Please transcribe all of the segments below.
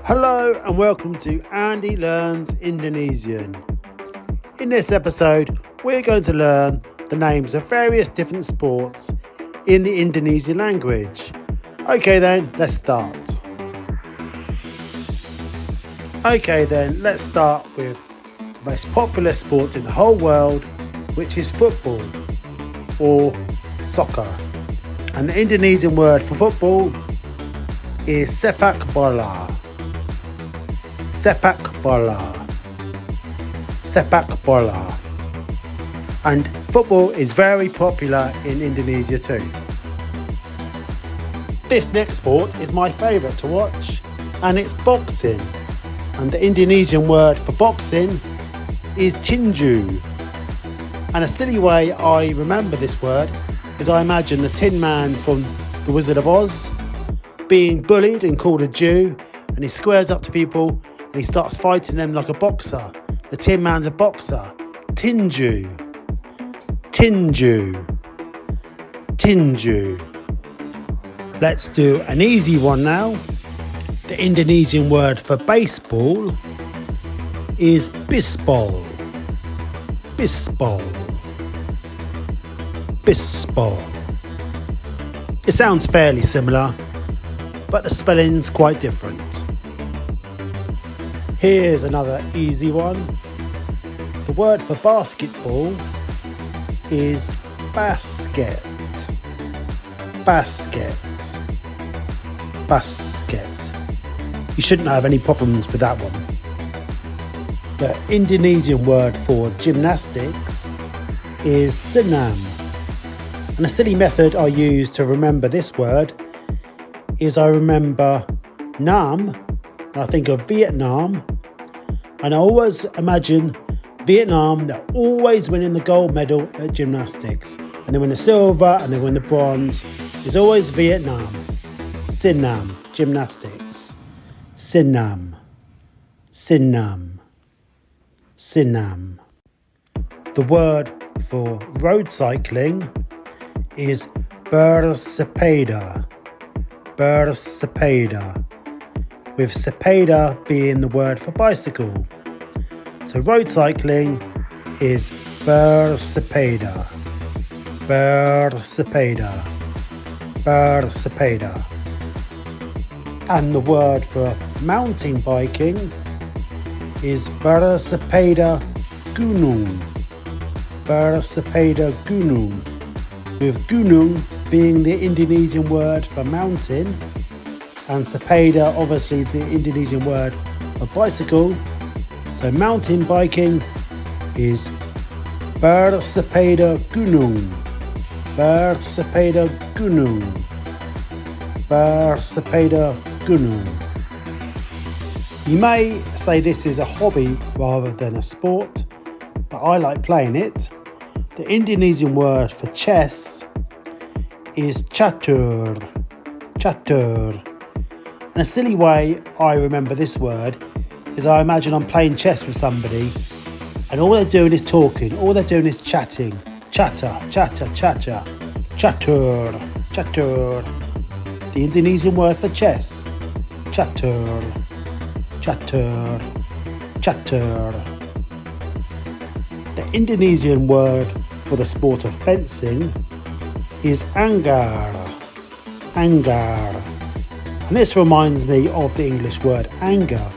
Hello and welcome to Andy Learns Indonesian. In this episode, we're going to learn the names of various different sports in the Indonesian language. Okay then, let's start. Let's start with the most popular sport in the whole world, which is football or soccer. And the Indonesian word for football is sepak bola. Sepak bola. And football is very popular in Indonesia too. This next sport is my favourite to watch, and it's boxing. And the Indonesian word for boxing is tinju. And a silly way I remember this word is I imagine the Tin Man from The Wizard of Oz being bullied and called a Jew, and he squares up to people and he starts fighting them like a boxer. The Tin Man's a boxer. Tinju. Let's do an easy one now. The Indonesian word for baseball is bisbol. It sounds fairly similar, but the spelling's quite different. Here's another easy one. The word for basketball is basket. You shouldn't have any problems with that one. The Indonesian word for gymnastics is senam. And a silly method I use to remember this word is I remember Nam, and I think of Vietnam, and I always imagine Vietnam, they're always winning the gold medal at gymnastics, and they win the silver and they win the bronze. It's always Vietnam. Senam, gymnastics. Senam. The word for road cycling is bersepeda, with sepeda being the word for bicycle. So road cycling is bersepeda. And the word for mountain biking is bersepeda gunung. With gunung being the Indonesian word for mountain, and sepeda obviously the Indonesian word for bicycle. So mountain biking is bersepeda gunung. You may say this is a hobby rather than a sport, but I like playing it. The Indonesian word for chess is catur. And a silly way I remember this word is I imagine I'm playing chess with somebody and all they're doing is talking, all they're doing is chatting. Chatter. The Indonesian word for chess. Chatur. The Indonesian word for the sport of fencing is anggar. And this reminds me of the English word anger.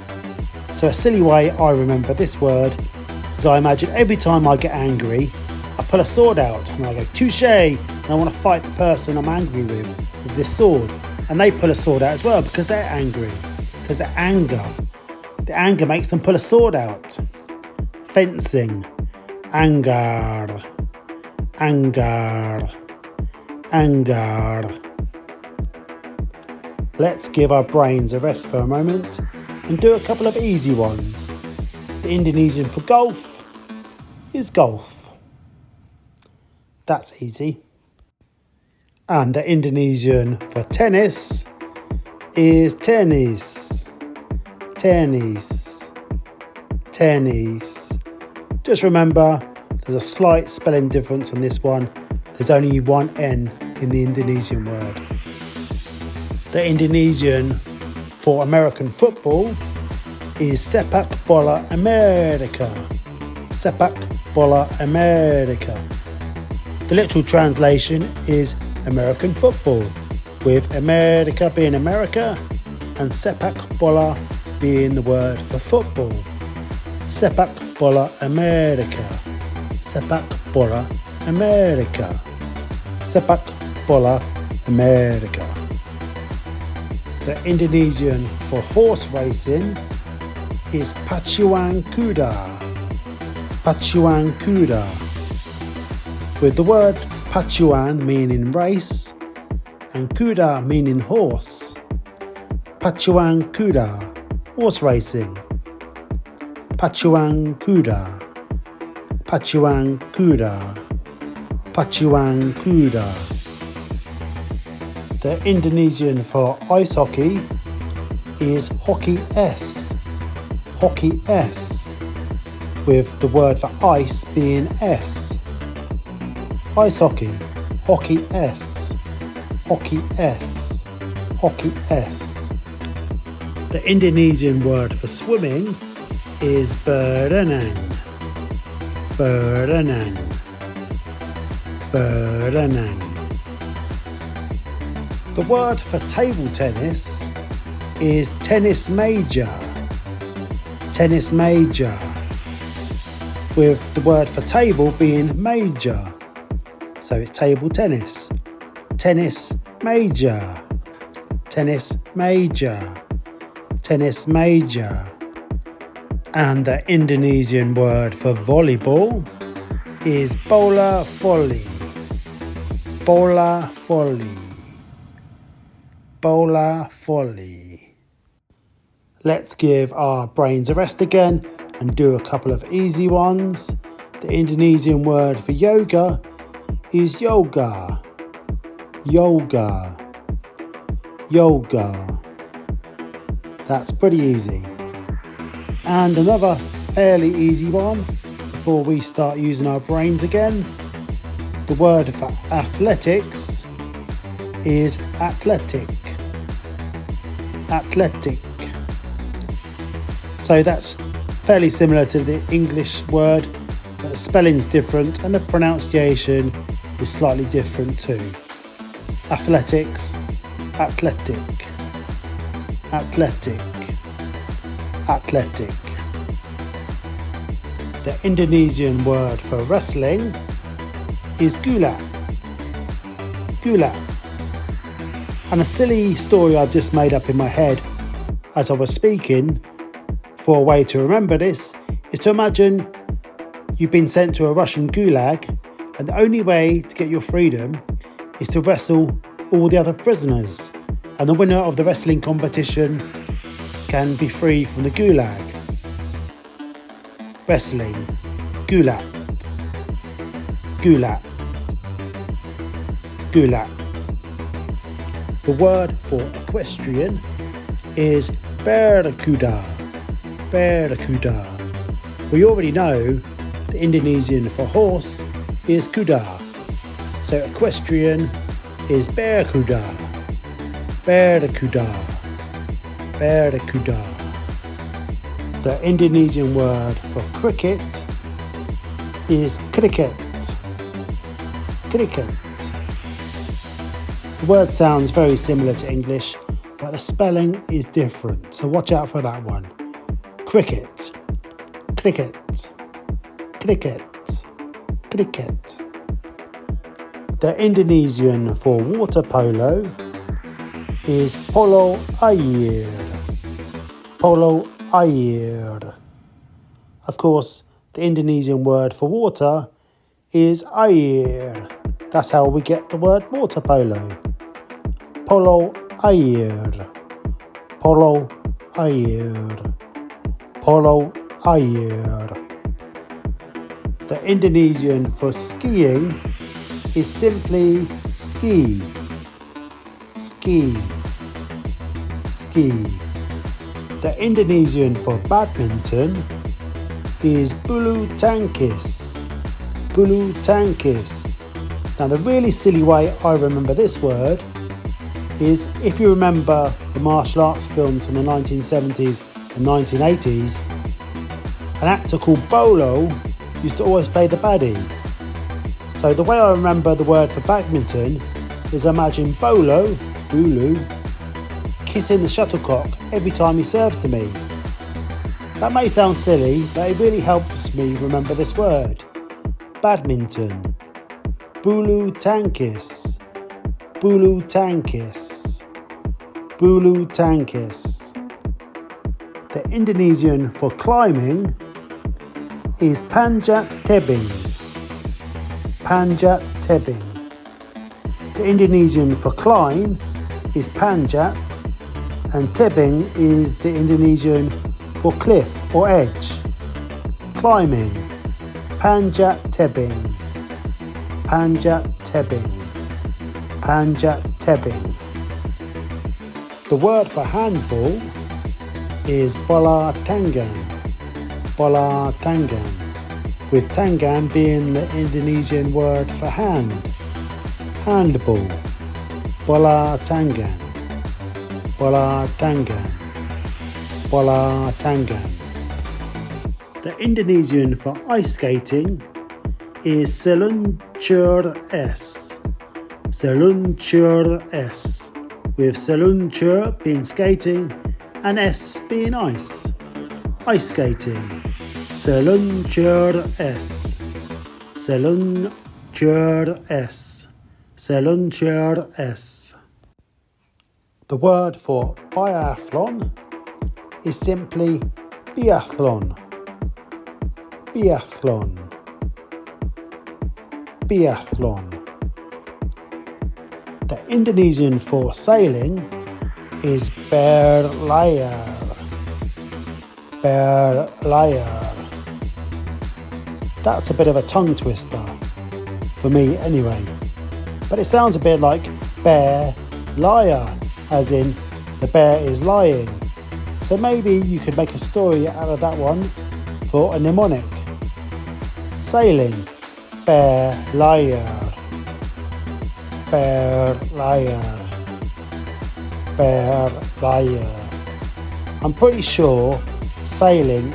So a silly way I remember this word is I imagine every time I get angry, I pull a sword out and I go touche, and I want to fight the person I'm angry with this sword. And they pull a sword out as well because they're angry. Because the anger makes them pull a sword out. Fencing. Anggar. Let's give our brains a rest for a moment and do a couple of easy ones. The Indonesian for golf is golf. That's easy. And the Indonesian for tennis is tennis. Just remember, there's a slight spelling difference on this one. There's only one N in the Indonesian word. The Indonesian for American football is Sepak Bola America. Sepak Bola America. The literal translation is American football, with America being America and Sepak Bola being the word for football. Sepak Bola America. Sepak Bola America. Sepak Bola America. The Indonesian for horse racing is pacuan kuda. Pacuan kuda. With the word pacuan meaning race and kuda meaning horse. Pacuan kuda, horse racing. Pacuan kuda. Pacuan kuda. Pacuan kuda. The Indonesian for ice hockey is hockey S. Hockey S. With the word for ice being S. Ice hockey. Hockey S. Hockey S. Hockey S. The Indonesian word for swimming is berenang. Berenang. Berenang. The word for table tennis is tennis major. Tennis major. With the word for table being major. So it's table tennis. Tennis major. Tennis major. Tennis major. And the Indonesian word for volleyball is bola volley. Bola volley. Bola volley. Let's give our brains a rest again and do a couple of easy ones. The Indonesian word for yoga is yoga. Yoga. Yoga. That's pretty easy. And another fairly easy one before we start using our brains again. The word for athletics is athletic. Athletic. So that's fairly similar to the English word, but the spelling's different and the pronunciation is slightly different too. Athletics, athletic, athletic, athletic. The Indonesian word for wrestling is gulat. Gulat. And a silly story I've just made up in my head as I was speaking for a way to remember this is to imagine you've been sent to a Russian gulag and the only way to get your freedom is to wrestle all the other prisoners, and the winner of the wrestling competition can be free from the gulag. Wrestling. Gulat. Gulat. Gulat. The word for equestrian is barracuda. Barracuda. We already know the Indonesian for horse is kuda. So equestrian is barracuda. Barracuda. Barracuda. The Indonesian word for cricket is cricket. Cricket. The word sounds very similar to English, but the spelling is different, so watch out for that one. Cricket. Cricket. Cricket. Cricket. The Indonesian for water polo is polo air. Polo air. Of course, the Indonesian word for water is air. That's how we get the word water polo. Polo air. Polo air. Polo air. The Indonesian for skiing is simply ski. Ski. Ski. The Indonesian for badminton is bulu tangkis. Bulu tangkis. Now the really silly way I remember this word is, if you remember the martial arts films from the 1970s and 1980s, an actor called Bolo used to always play the baddie. So the way I remember the word for badminton is, imagine Bolo, Bulu, kissing the shuttlecock every time he serves to me. That may sound silly, but it really helps me remember this word. Badminton. Bulu tankis. Bulu tankis. Bulu tankis. The Indonesian for climbing is panjat tebing. Panjat tebing. The Indonesian for climb is panjat, and tebing is the Indonesian for cliff or edge. Climbing. Panjat tebing. Panjat tebing. Panjat tebing. The word for handball is bola tangan. Bola tangan, with tangan being the Indonesian word for hand. Handball. Bola tangan. Bola tangan. Bola tangan. The Indonesian for ice skating is seluncur es. Seluncur es, with seluncur being skating and es being ice. Ice skating. Seluncur es. Seluncur es. Seluncur es. The word for biathlon is simply biathlon. Biathlon. Biathlon. The Indonesian for sailing is berlayar. Berlayar. That's a bit of a tongue twister, for me anyway. But it sounds a bit like bear liar, as in the bear is lying. So maybe you could make a story out of that one for a mnemonic. Sailing, bear liar. Bear liar. Bear liar. I'm pretty sure sailing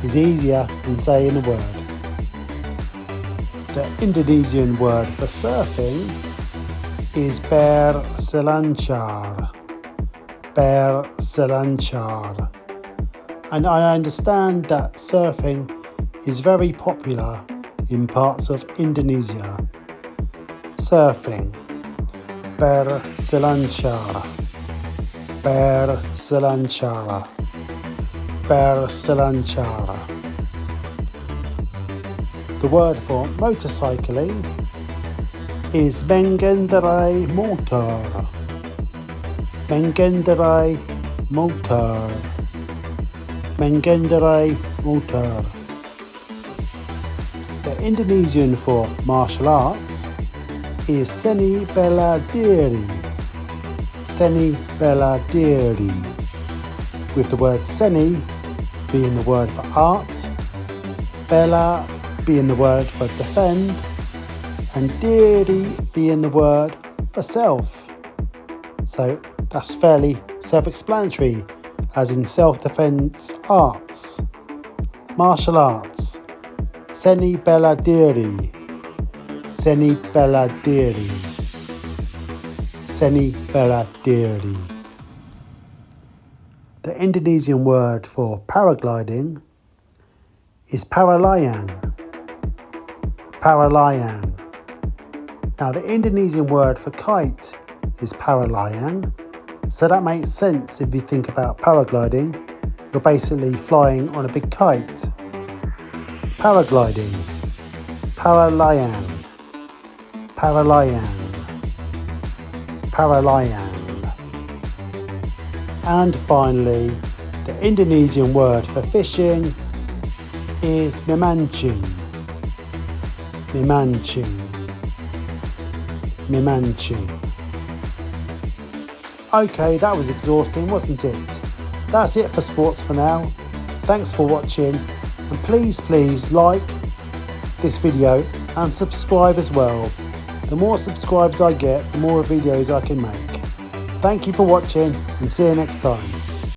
is easier than saying a word. The Indonesian word for surfing is berselancar. Berselancar. And I understand that surfing is very popular in parts of Indonesia. Surfing. Berselancar. Berselancar. Berselancar. The word for motorcycling is mengendarai motor. Mengendarai motor. Mengendarai motor. The Indonesian for martial arts is seni bela diri. Seni bela diri. With the word seni being the word for art, bela being the word for defend, and diri being the word for self. So that's fairly self-explanatory, as in self-defense arts. Martial arts. Seni bela diri. Seni bela diri. Seni bela diri. The Indonesian word for paragliding is paralayang. Paralayang. Now the Indonesian word for kite is paralayang, so that makes sense if you think about paragliding. You're basically flying on a big kite. Paragliding. Paralayang. Paralayang. Paralayang. And finally, the Indonesian word for fishing is memancing. Memancing. Memancing. Okay, that was exhausting, wasn't it? That's it for sports for now. Thanks for watching, and please like this video and subscribe as well. The more subscribers I get, the more videos I can make. Thank you for watching and see you next time.